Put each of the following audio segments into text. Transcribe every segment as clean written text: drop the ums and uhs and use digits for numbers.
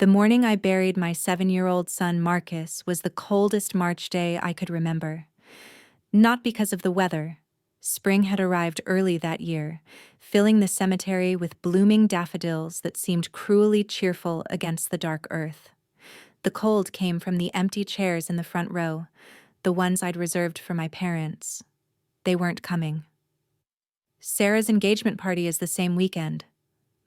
The morning I buried my 7-year-old son Marcus was the coldest March day I could remember. Not because of the weather. Spring had arrived early that year, filling the cemetery with blooming daffodils that seemed cruelly cheerful against the dark earth. The cold came from the empty chairs in the front row, the ones I'd reserved for my parents. They weren't coming. Sarah's engagement party is the same weekend,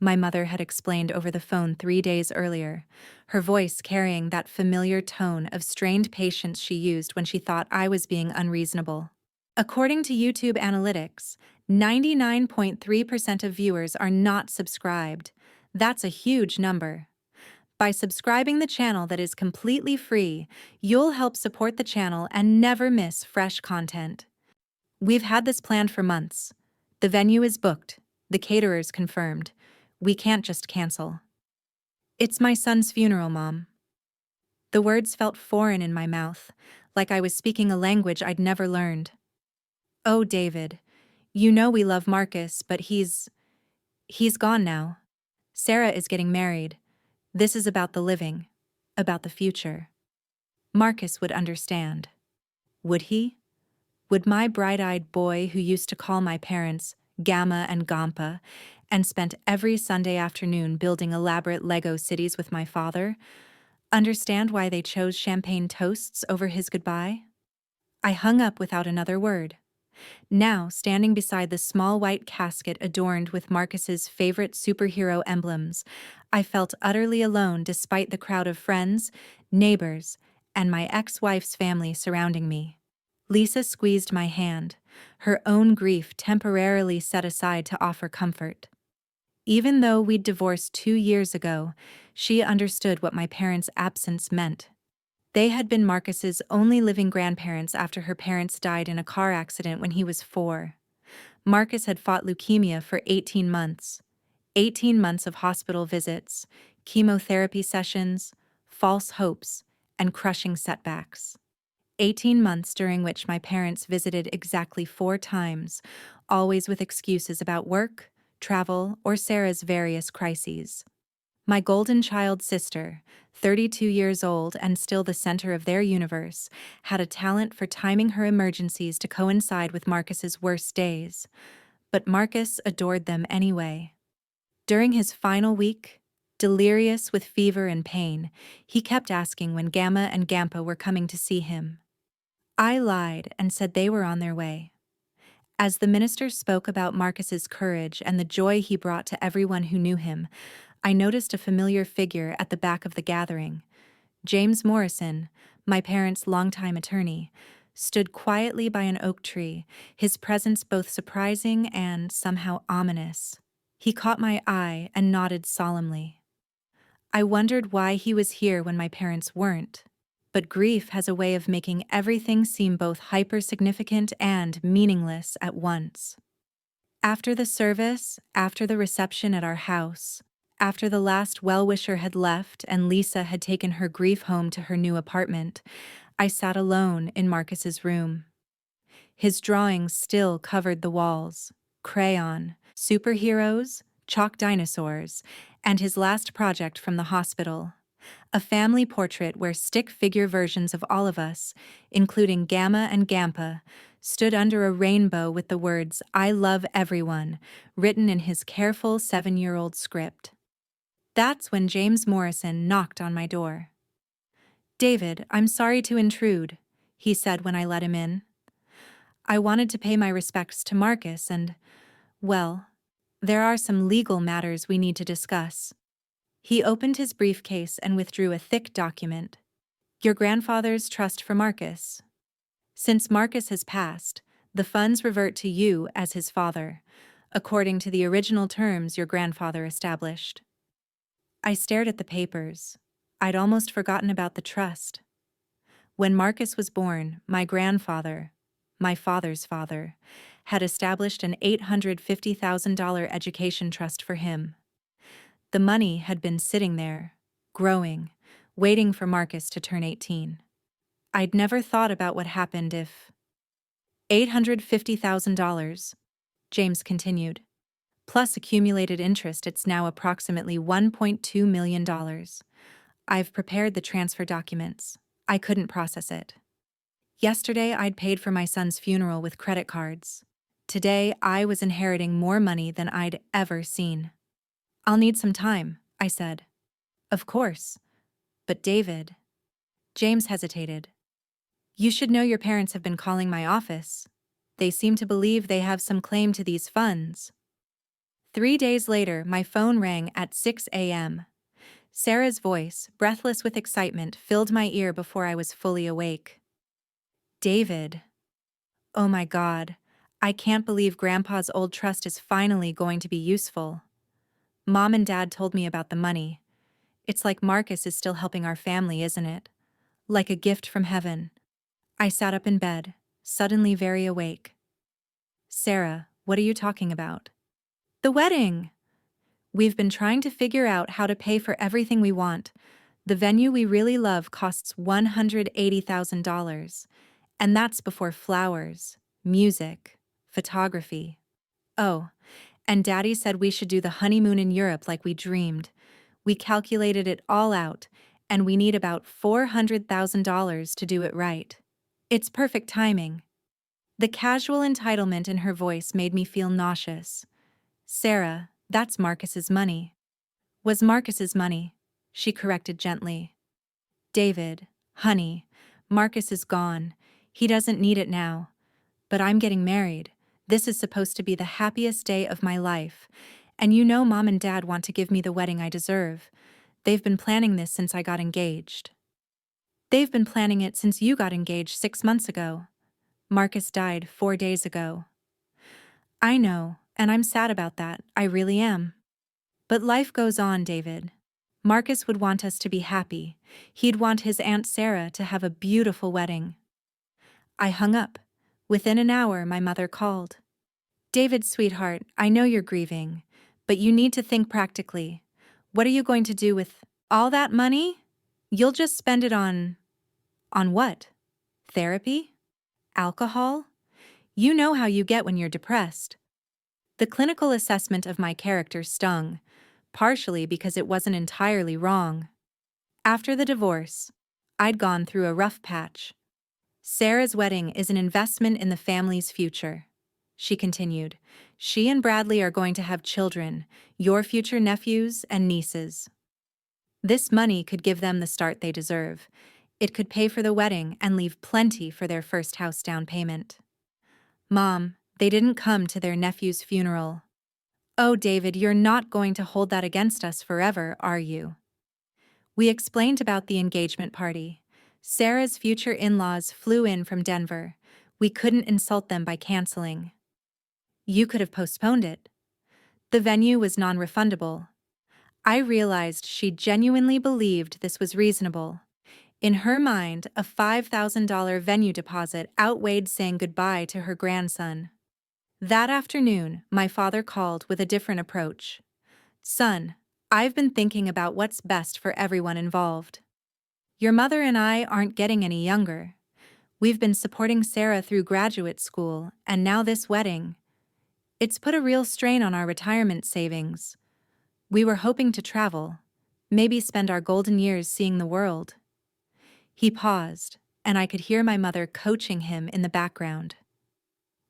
my mother had explained over the phone 3 days earlier, her voice carrying that familiar tone of strained patience she used when she thought I was being unreasonable. According to YouTube analytics, 99.3% of viewers are not subscribed. That's a huge number. By subscribing the channel that is completely free, you'll help support the channel and never miss fresh content. We've had this planned for months. The venue is booked, the caterer's confirmed. We can't just cancel. It's my son's funeral, Mom. The words felt foreign in my mouth, like I was speaking a language I'd never learned. Oh, David, you know we love Marcus, but he's gone now. Sarah is getting married. This is about the living, about the future. Marcus would understand. Would he? Would my bright-eyed boy who used to call my parents Gamma and Gampa and spent every Sunday afternoon building elaborate Lego cities with my father understand why they chose champagne toasts over his goodbye? I hung up without another word. Now, standing beside the small white casket adorned with Marcus's favorite superhero emblems, I felt utterly alone despite the crowd of friends, neighbors, and my ex-wife's family surrounding me. Lisa squeezed my hand, her own grief temporarily set aside to offer comfort. Even though we'd divorced 2 years ago, she understood what my parents' absence meant. They had been Marcus's only living grandparents after her parents died in a car accident when he was 4. Marcus had fought leukemia for 18 months. 18 months of hospital visits, chemotherapy sessions, false hopes, and crushing setbacks. 18 months during which my parents visited exactly 4 times, always with excuses about work, travel, or Sarah's various crises. My golden child sister, 32 years old and still the center of their universe, had a talent for timing her emergencies to coincide with Marcus's worst days. But Marcus adored them anyway. During his final week, delirious with fever and pain, he kept asking when Gamma and Gampa were coming to see him. I lied and said they were on their way. As the minister spoke about Marcus's courage and the joy he brought to everyone who knew him, I noticed a familiar figure at the back of the gathering. James Morrison, my parents' longtime attorney, stood quietly by an oak tree, his presence both surprising and somehow ominous. He caught my eye and nodded solemnly. I wondered why he was here when my parents weren't. But grief has a way of making everything seem both hyper-significant and meaningless at once. After the service, after the reception at our house, after the last well-wisher had left and Lisa had taken her grief home to her new apartment, I sat alone in Marcus's room. His drawings still covered the walls: crayon, superheroes, chalk dinosaurs, and his last project from the hospital. A family portrait where stick figure versions of all of us, including Gamma and Gampa, stood under a rainbow with the words, "I love everyone," written in his careful 7-year-old script. That's when James Morrison knocked on my door. "David, I'm sorry to intrude," he said when I let him in. "I wanted to pay my respects to Marcus and, well, there are some legal matters we need to discuss." He opened his briefcase and withdrew a thick document. "Your grandfather's trust for Marcus. Since Marcus has passed, the funds revert to you as his father, according to the original terms your grandfather established." I stared at the papers. I'd almost forgotten about the trust. When Marcus was born, my grandfather, my father's father, had established an $850,000 education trust for him. The money had been sitting there, growing, waiting for Marcus to turn 18. I'd never thought about what happened if... $850,000, James continued. Plus accumulated interest, it's now approximately $1.2 million. I've prepared the transfer documents. I couldn't process it. Yesterday, I'd paid for my son's funeral with credit cards. Today, I was inheriting more money than I'd ever seen. I'll need some time, I said. Of course. But David. James hesitated. You should know your parents have been calling my office. They seem to believe they have some claim to these funds. 3 days later, my phone rang at 6 a.m. Sarah's voice, breathless with excitement, filled my ear before I was fully awake. David. Oh my God. I can't believe Grandpa's old trust is finally going to be useful. Mom and Dad told me about the money. It's like Marcus is still helping our family, isn't it? Like a gift from heaven. I sat up in bed, suddenly very awake. Sarah, what are you talking about? The wedding! We've been trying to figure out how to pay for everything we want. The venue we really love costs $180,000. And that's before flowers, music, photography. Oh, and Daddy said we should do the honeymoon in Europe like we dreamed. We calculated it all out, and we need about $400,000 to do it right. It's perfect timing. The casual entitlement in her voice made me feel nauseous. Sarah, that's Marcus's money. Was Marcus's money, she corrected gently. David, honey, Marcus is gone. He doesn't need it now. But I'm getting married. This is supposed to be the happiest day of my life. And you know Mom and Dad want to give me the wedding I deserve. They've been planning this since I got engaged. They've been planning it since you got engaged 6 months ago. Marcus died 4 days ago. I know, and I'm sad about that, I really am. But life goes on, David. Marcus would want us to be happy. He'd want his Aunt Sarah to have a beautiful wedding. I hung up. Within an hour, my mother called. David, sweetheart, I know you're grieving, but you need to think practically. What are you going to do with all that money? You'll just spend it on what? Therapy? Alcohol? You know how you get when you're depressed. The clinical assessment of my character stung, partially because it wasn't entirely wrong. After the divorce, I'd gone through a rough patch. Sarah's wedding is an investment in the family's future, she continued. She and Bradley are going to have children, your future nephews and nieces. This money could give them the start they deserve. It could pay for the wedding and leave plenty for their first house down payment. Mom, they didn't come to their nephew's funeral. Oh, David, you're not going to hold that against us forever, are you? We explained about the engagement party. Sarah's future in-laws flew in from Denver. We couldn't insult them by canceling. You could have postponed it. The venue was non-refundable. I realized she genuinely believed this was reasonable. In her mind, a $5,000 venue deposit outweighed saying goodbye to her grandson. That afternoon, my father called with a different approach. Son, I've been thinking about what's best for everyone involved. Your mother and I aren't getting any younger. We've been supporting Sarah through graduate school, and now this wedding. It's put a real strain on our retirement savings. We were hoping to travel, maybe spend our golden years seeing the world. He paused, and I could hear my mother coaching him in the background.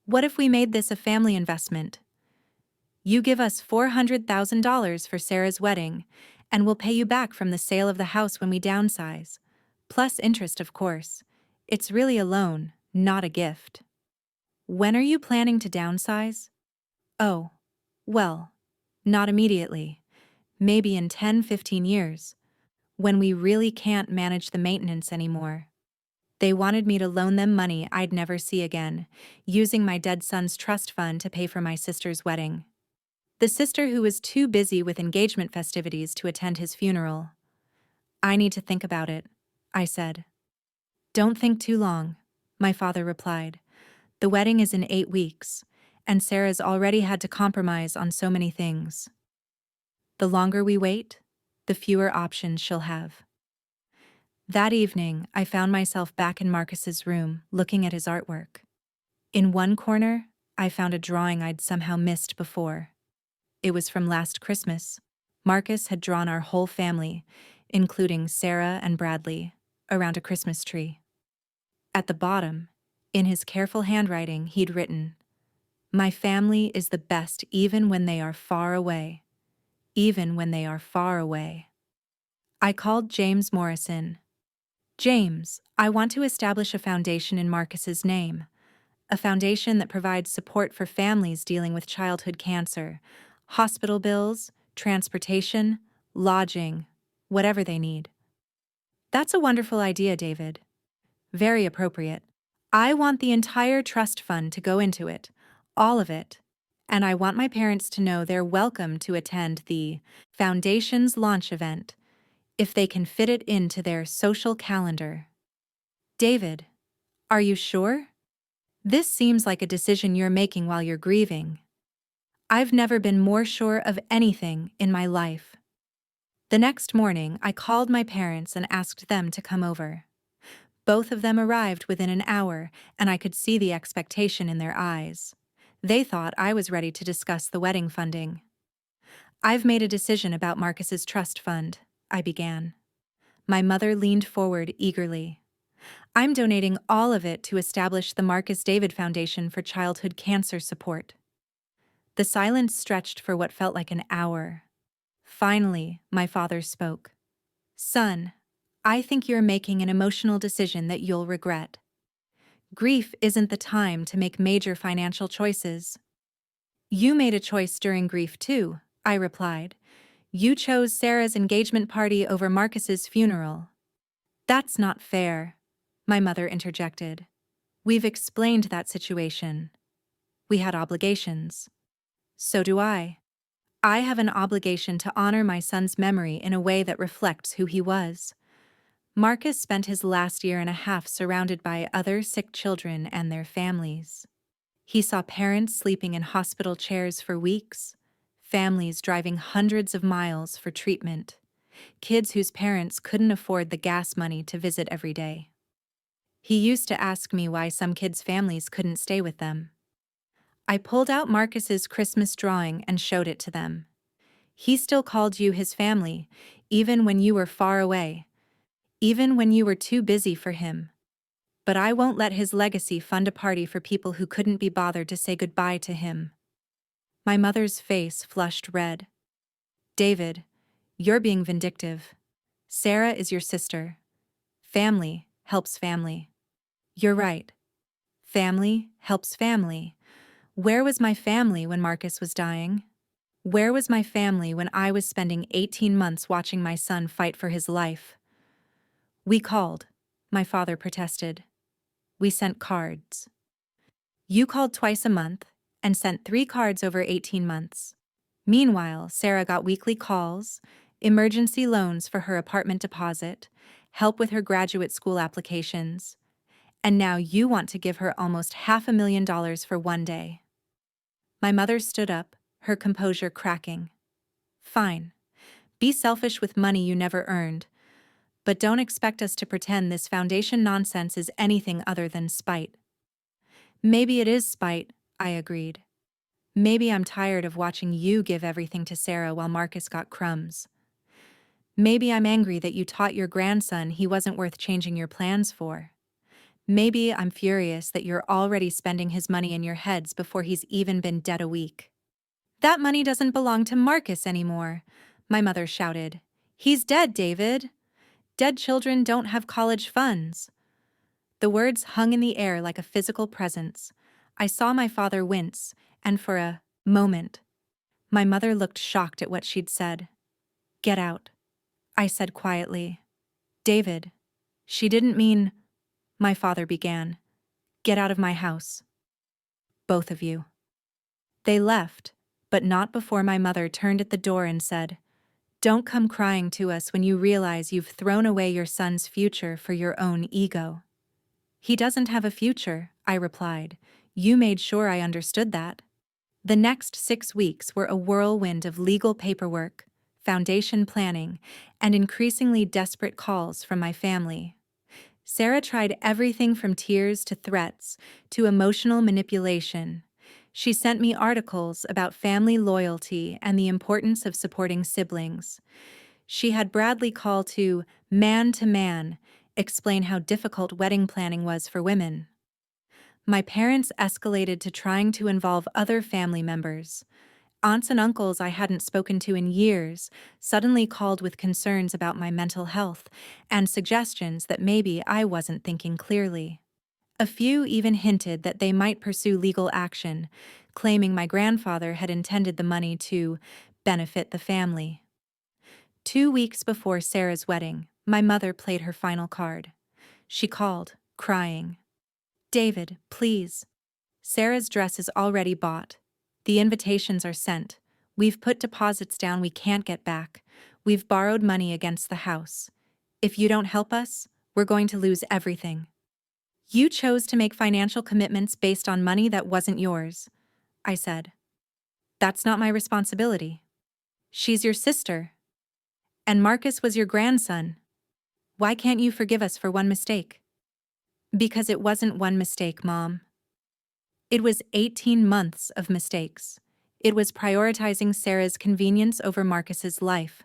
What if we made this a family investment? You give us $400,000 for Sarah's wedding, and we'll pay you back from the sale of the house when we downsize. Plus interest, of course. It's really a loan, not a gift. When are you planning to downsize? Oh, well, not immediately. Maybe in 10-15 years, when we really can't manage the maintenance anymore. They wanted me to loan them money I'd never see again, using my dead son's trust fund to pay for my sister's wedding. The sister who was too busy with engagement festivities to attend his funeral. I need to think about it, I said. Don't think too long, my father replied. The wedding is in 8 weeks, and Sarah's already had to compromise on so many things. The longer we wait, the fewer options she'll have. That evening, I found myself back in Marcus's room, looking at his artwork. In one corner, I found a drawing I'd somehow missed before. It was from last Christmas. Marcus had drawn our whole family. including Sarah and Bradley, around a Christmas tree. At the bottom, in his careful handwriting, he'd written, "My family is the best even when they are far away. Even when they are far away." I called James Morrison. "James, I want to establish a foundation in Marcus's name. A foundation that provides support for families dealing with childhood cancer, hospital bills, transportation, lodging, whatever they need." "That's a wonderful idea, David. Very appropriate. I want the entire trust fund to go into it, all of it. And I want my parents to know they're welcome to attend the Foundation's launch event, if they can fit it into their social calendar." "David, are you sure? This seems like a decision you're making while you're grieving." "I've never been more sure of anything in my life." The next morning, I called my parents and asked them to come over. Both of them arrived within an hour, and I could see the expectation in their eyes. They thought I was ready to discuss the wedding funding. "I've made a decision about Marcus's trust fund," I began. My mother leaned forward eagerly. "I'm donating all of it to establish the Marcus David Foundation for Childhood Cancer Support." The silence stretched for what felt like an hour. Finally, my father spoke. "Son, I think you're making an emotional decision that you'll regret. Grief isn't the time to make major financial choices." "You made a choice during grief too," I replied. "You chose Sarah's engagement party over Marcus's funeral." "That's not fair," my mother interjected. "We've explained that situation. We had obligations." "So do I. I have an obligation to honor my son's memory in a way that reflects who he was." Marcus spent his last year and a half surrounded by other sick children and their families. He saw parents sleeping in hospital chairs for weeks, families driving hundreds of miles for treatment, kids whose parents couldn't afford the gas money to visit every day. He used to ask me why some kids' families couldn't stay with them. I pulled out Marcus's Christmas drawing and showed it to them. "He still called you his family, even when you were far away. Even when you were too busy for him. But I won't let his legacy fund a party for people who couldn't be bothered to say goodbye to him." My mother's face flushed red. "David, you're being vindictive. Sarah is your sister. Family helps family." "You're right. Family helps family. Where was my family when Marcus was dying? Where was my family when I was spending 18 months watching my son fight for his life?" "We called," my father protested. "We sent cards." "You called twice a month and sent 3 cards over 18 months. Meanwhile, Sarah got weekly calls, emergency loans for her apartment deposit, help with her graduate school applications, and now you want to give her almost $500,000 for one day." My mother stood up, her composure cracking. "Fine. Be selfish with money you never earned. But don't expect us to pretend this foundation nonsense is anything other than spite." "Maybe it is spite," I agreed. "Maybe I'm tired of watching you give everything to Sarah while Marcus got crumbs. Maybe I'm angry that you taught your grandson he wasn't worth changing your plans for. Maybe I'm furious that you're already spending his money in your heads before he's even been dead a week." "That money doesn't belong to Marcus anymore," my mother shouted. "He's dead, David. Dead children don't have college funds." The words hung in the air like a physical presence. I saw my father wince, and for a moment, my mother looked shocked at what she'd said. "Get out," I said quietly. "David, she didn't mean—" my father began. "Get out of my house. Both of you." They left, but not before my mother turned at the door and said, "Don't come crying to us when you realize you've thrown away your son's future for your own ego." "He doesn't have a future," I replied. "You made sure I understood that." The next 6 weeks were a whirlwind of legal paperwork, foundation planning, and increasingly desperate calls from my family. Sarah tried everything from tears to threats to emotional manipulation. She sent me articles about family loyalty and the importance of supporting siblings. She had Bradley call to man, explain how difficult wedding planning was for women. My parents escalated to trying to involve other family members. Aunts and uncles I hadn't spoken to in years suddenly called with concerns about my mental health and suggestions that maybe I wasn't thinking clearly. A few even hinted that they might pursue legal action, claiming my grandfather had intended the money to benefit the family. 2 weeks before Sarah's wedding, my mother played her final card. She called, crying, "David, please. Sarah's dress is already bought. The invitations are sent. We've put deposits down we can't get back. We've borrowed money against the house. If you don't help us, we're going to lose everything. You chose to make financial commitments based on money that wasn't yours," I said. "That's not my responsibility. She's your sister. And Marcus was your grandson. Why can't you forgive us for one mistake?" "Because it wasn't one mistake, Mom. It was 18 months of mistakes. It was prioritizing Sarah's convenience over Marcus's life.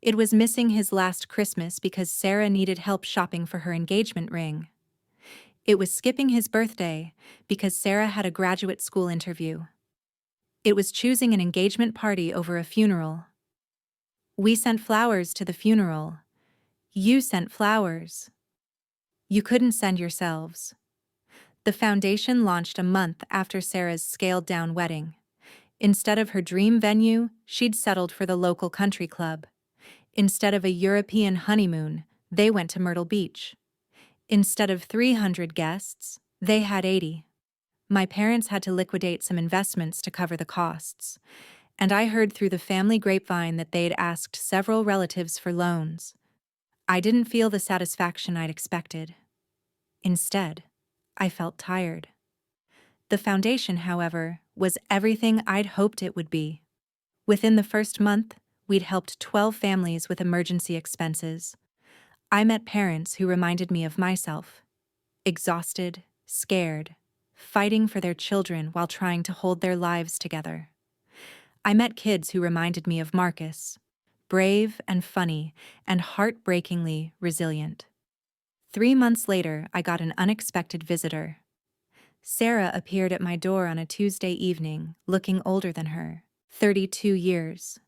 It was missing his last Christmas because Sarah needed help shopping for her engagement ring. It was skipping his birthday because Sarah had a graduate school interview. It was choosing an engagement party over a funeral. We sent flowers to the funeral. You sent flowers. You couldn't send yourselves." The foundation launched a month after Sarah's scaled-down wedding. Instead of her dream venue, she'd settled for the local country club. Instead of a European honeymoon, they went to Myrtle Beach. Instead of 300 guests, they had 80. My parents had to liquidate some investments to cover the costs, and I heard through the family grapevine that they'd asked several relatives for loans. I didn't feel the satisfaction I'd expected. Instead, I felt tired. The foundation, however, was everything I'd hoped it would be. Within the first month, we'd helped 12 families with emergency expenses. I met parents who reminded me of myself. Exhausted, scared, fighting for their children while trying to hold their lives together. I met kids who reminded me of Marcus, brave and funny and heartbreakingly resilient. 3 months later, I got an unexpected visitor. Sarah appeared at my door on a Tuesday evening, looking older than her, 32 years.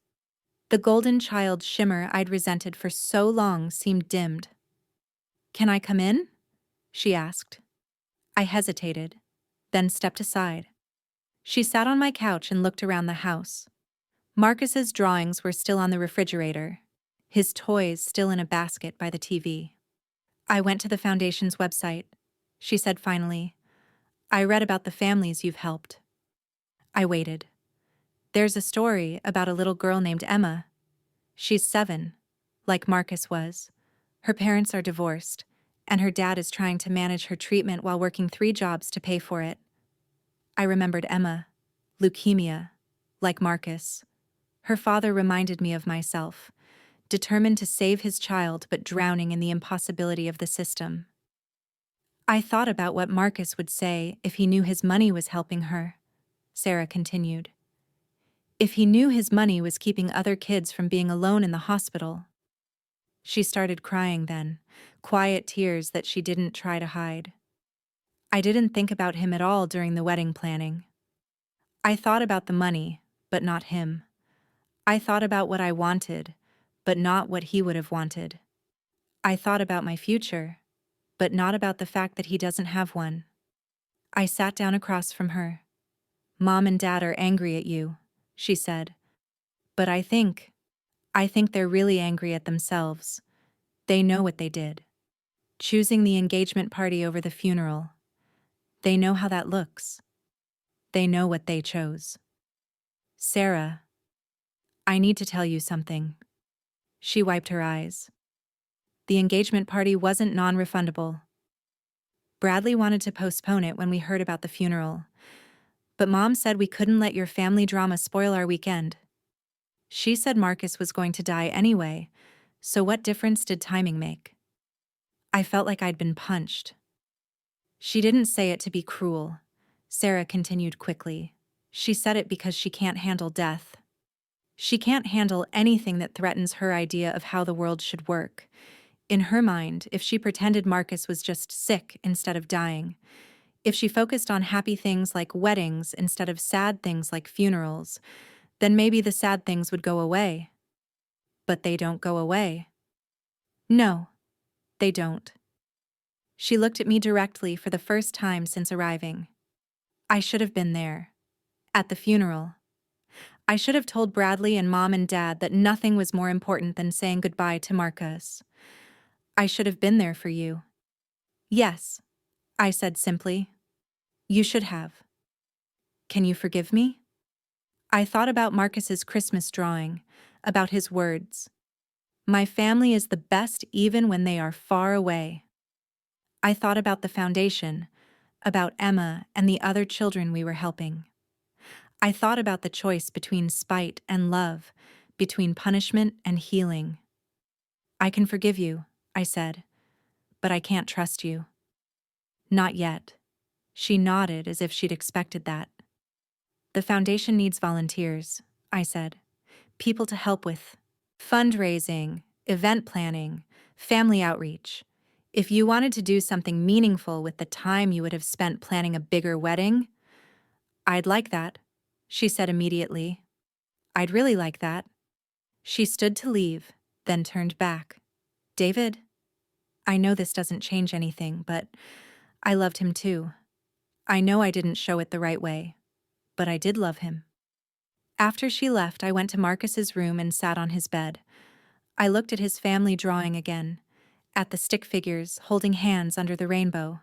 The golden child shimmer I'd resented for so long seemed dimmed. "Can I come in?" she asked. I hesitated, then stepped aside. She sat on my couch and looked around the house. Marcus's drawings were still on the refrigerator, his toys still in a basket by the TV. "I went to the foundation's website," she said finally. "I read about the families you've helped." I waited. "There's a story about a little girl named Emma. She's 7, like Marcus was. Her parents are divorced, and her dad is trying to manage her treatment while working 3 jobs to pay for it." I remembered Emma, leukemia, like Marcus. Her father reminded me of myself, determined to save his child but drowning in the impossibility of the system. "I thought about what Marcus would say if he knew his money was helping her," Sarah continued. "If he knew his money was keeping other kids from being alone in the hospital." She started crying then, quiet tears that she didn't try to hide. I didn't think about him at all during the wedding planning. I thought about the money, but not him. I thought about what I wanted, but not what he would have wanted. I thought about my future, but not about the fact that he doesn't have one. I sat down across from her. "Mom and Dad are angry at you," she said. "But I think they're really angry at themselves. They know what they did. Choosing the engagement party over the funeral. They know how that looks. They know what they chose." "Sarah, I need to tell you something." She wiped her eyes. "The engagement party wasn't non-refundable. Bradley wanted to postpone it when we heard about the funeral, but Mom said we couldn't let your family drama spoil our weekend. She said Marcus was going to die anyway, so what difference did timing make?" I felt like I'd been punched. "She didn't say it to be cruel," Sarah continued quickly. "She said it because she can't handle death. She can't handle anything that threatens her idea of how the world should work. In her mind, if she pretended Marcus was just sick instead of dying, if she focused on happy things like weddings instead of sad things like funerals, then maybe the sad things would go away. But they don't go away. No, they don't. She looked at me directly for the first time since arriving. I should have been there. At the funeral. I should have told Bradley and Mom and Dad that nothing was more important than saying goodbye to Marcus. I should have been there for you. Yes, I said simply. You should have. Can you forgive me? I thought about Marcus's Christmas drawing, about his words. My family is the best even when they are far away. I thought about the foundation, about Emma and the other children we were helping. I thought about the choice between spite and love, between punishment and healing. I can forgive you, I said, but I can't trust you. Not yet. She nodded as if she'd expected that. The foundation needs volunteers, I said. People to help with fundraising, event planning, family outreach. If you wanted to do something meaningful with the time you would have spent planning a bigger wedding, I'd like that, she said immediately. I'd really like that. She stood to leave, then turned back. David, I know this doesn't change anything, but I loved him too. I know I didn't show it the right way, but I did love him. After she left, I went to Marcus's room and sat on his bed. I looked at his family drawing again, at the stick figures holding hands under the rainbow.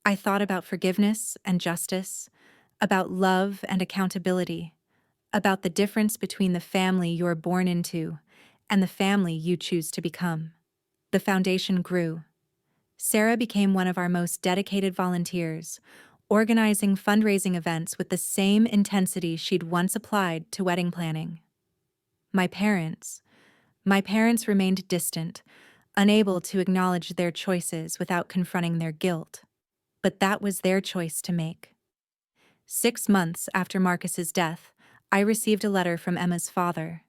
I thought about forgiveness and justice, about love and accountability, about the difference between the family you're born into and the family you choose to become. The foundation grew. Sarah became one of our most dedicated volunteers, organizing fundraising events with the same intensity she'd once applied to wedding planning. My parents remained distant, unable to acknowledge their choices without confronting their guilt. But that was their choice to make. 6 months after Marcus's death, I received a letter from Emma's father.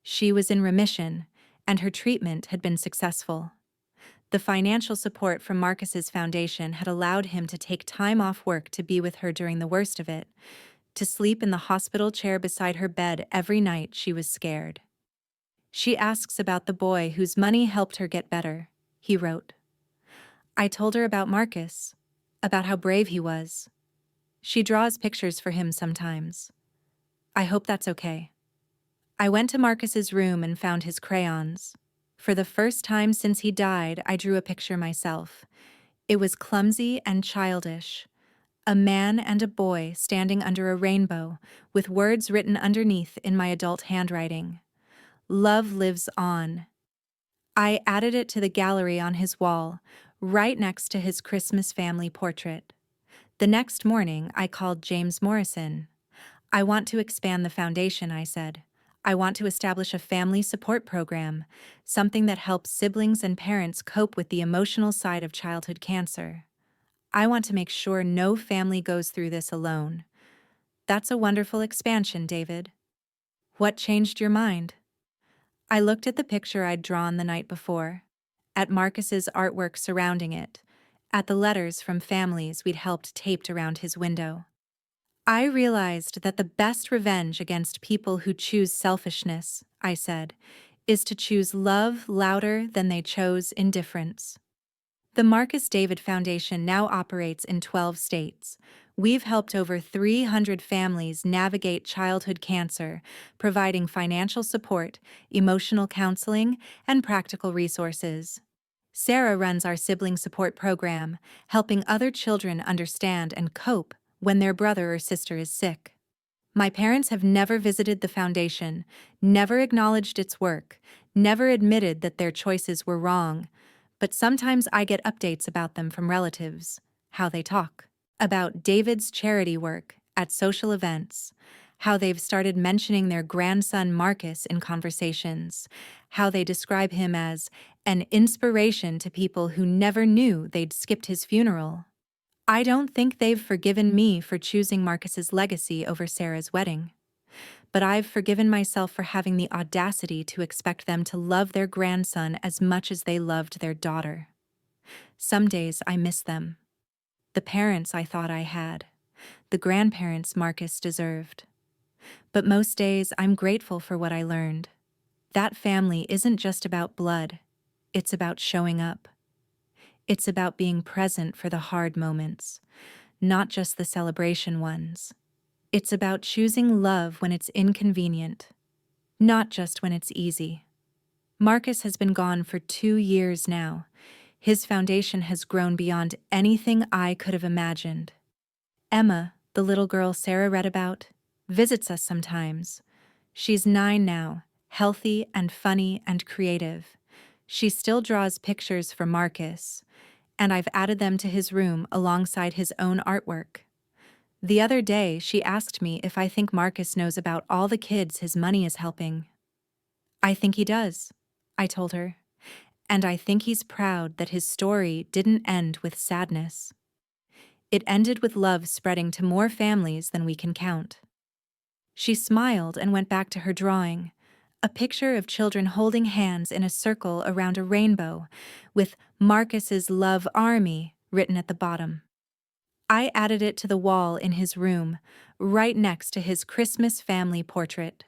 She was in remission, and her treatment had been successful. The financial support from Marcus's foundation had allowed him to take time off work to be with her during the worst of it, to sleep in the hospital chair beside her bed every night she was scared. She asks about the boy whose money helped her get better, he wrote. I told her about Marcus, about how brave he was. She draws pictures for him sometimes. I hope that's okay. I went to Marcus's room and found his crayons. For the first time since he died, I drew a picture myself. It was clumsy and childish. A man and a boy standing under a rainbow, with words written underneath in my adult handwriting. Love lives on. I added it to the gallery on his wall, right next to his Christmas family portrait. The next morning, I called James Morrison. I want to expand the foundation, I said. I want to establish a family support program, something that helps siblings and parents cope with the emotional side of childhood cancer. I want to make sure no family goes through this alone. That's a wonderful expansion, David. What changed your mind? I looked at the picture I'd drawn the night before, at Marcus's artwork surrounding it, at the letters from families we'd helped taped around his window. I realized that the best revenge against people who choose selfishness, I said, is to choose love louder than they chose indifference. The Marcus David Foundation now operates in 12 states. We've helped over 300 families navigate childhood cancer, providing financial support, emotional counseling, and practical resources. Sarah runs our sibling support program, helping other children understand and cope when their brother or sister is sick. My parents have never visited the foundation, never acknowledged its work, never admitted that their choices were wrong, but sometimes I get updates about them from relatives, how they talk, about David's charity work at social events, how they've started mentioning their grandson Marcus in conversations, how they describe him as an inspiration to people who never knew they'd skipped his funeral. I don't think they've forgiven me for choosing Marcus's legacy over Sarah's wedding. but I've forgiven myself for having the audacity to expect them to love their grandson as much as they loved their daughter. Some days I miss them. The parents I thought I had. The grandparents Marcus deserved. But most days I'm grateful for what I learned. That family isn't just about blood. It's about showing up. It's about being present for the hard moments, not just the celebration ones. It's about choosing love when it's inconvenient, not just when it's easy. Marcus has been gone for 2 years now. His foundation has grown beyond anything I could have imagined. Emma, the little girl Sarah read about, visits us sometimes. She's 9 now, healthy and funny and creative. She still draws pictures for Marcus, and I've added them to his room alongside his own artwork. The other day, she asked me if I think Marcus knows about all the kids his money is helping. I think he does, I told her, and I think he's proud that his story didn't end with sadness. It ended with love spreading to more families than we can count. She smiled and went back to her drawing, a picture of children holding hands in a circle around a rainbow, with Marcus's Love Army written at the bottom. I added it to the wall in his room, right next to his Christmas family portrait.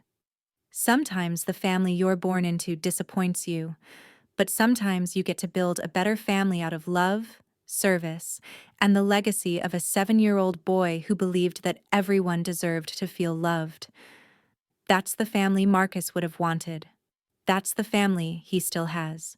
Sometimes the family you're born into disappoints you, but sometimes you get to build a better family out of love, service, and the legacy of a 7-year-old boy who believed that everyone deserved to feel loved. That's the family Marcus would have wanted. That's the family he still has.